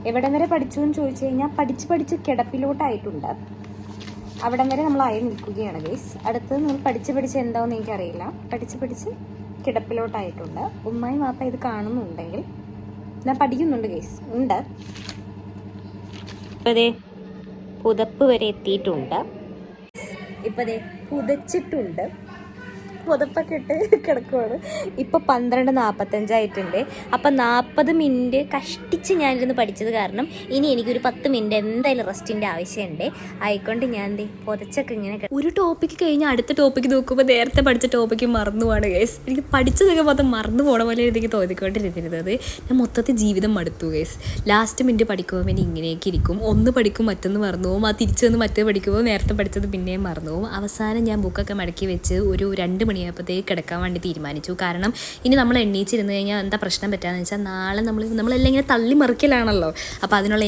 എവിടം വരെ പഠിച്ചു എന്ന് ചോദിച്ചു കഴിഞ്ഞാൽ പഠിച്ച് കിടപ്പിലോട്ടായിട്ടുണ്ട്. അവിടം വരെ നമ്മൾ ആയി നിൽക്കുകയാണ് ഗൈസ്. അടുത്തത് നമ്മൾ പഠിച്ച് എന്താണെന്ന് എനിക്കറിയില്ല. പഠിച്ച് കിടപ്പിലോട്ടായിട്ടുണ്ട്. ഉമ്മായും വാപ്പ ഇത് കാണുന്നുണ്ടെങ്കിൽ ഞാൻ പഠിക്കുന്നുണ്ട് ഗൈസ്, ഉണ്ട്. ഇപ്പതേ പുതപ്പ് വരെ എത്തിയിട്ടുണ്ട്. ഇപ്പതേ പുതച്ചിട്ടുണ്ട്. പുതപ്പൊക്കെ ഇട്ട് കിടക്കുവാണ്. ഇപ്പോൾ 12:45 അപ്പം 40 മിനിറ്റ് കഷ്ടിച്ച് ഞാനിരുന്ന് പഠിച്ചത് കാരണം ഇനി എനിക്കൊരു 10 മിനിറ്റ് എന്തായാലും റെസ്റ്റിൻ്റെ ആവശ്യമുണ്ട്. ആയിക്കൊണ്ട് ഞാൻ പുതച്ചൊക്കെ ഇങ്ങനെ ഒരു ടോപ്പിക്ക് കഴിഞ്ഞാൽ അടുത്ത ടോപ്പിക്ക് നോക്കുമ്പോൾ നേരത്തെ പഠിച്ച ടോപ്പിക്ക് മറന്നു പോവാണ് ഗൈസ്. എനിക്ക് പഠിച്ചതൊക്കെ മൊത്തം മറന്നു പോകണ പോലെ എനിക്ക് തോന്നിക്കൊണ്ടിരുന്നത്. ഞാൻ മൊത്തത്തിൽ ജീവിതം മടുത്തു ഗൈസ്. ലാസ്റ്റ് മിനിറ്റ് പഠിക്കുമ്പോൾ പിന്നെ ഇങ്ങനെയൊക്കെ ഇരിക്കും. ഒന്ന് പഠിക്കും മറ്റൊന്ന് മറന്നു പോകും. ആ തിരിച്ചു വന്ന് മറ്റേ പഠിക്കുമ്പോൾ നേരത്തെ പഠിച്ചത് പിന്നെയും മറന്നു പോകും. അവസാനം ഞാൻ ബുക്കൊക്കെ മടക്കി വെച്ച് ഒരു 2 മണിയായപ്പോഴത്തേക്ക് കിടക്കാൻ വേണ്ടി തീരുമാനിച്ചു. കാരണം ഇനി നമ്മൾ എണ്ണീച്ചിരുന്ന് കഴിഞ്ഞാൽ എന്താ പ്രശ്നം പറ്റാന്ന് വെച്ചാൽ നാളെ നമ്മളെല്ലാം ഇങ്ങനെ തള്ളി മറിക്കലാണല്ലോ. അപ്പോൾ അതിനുള്ള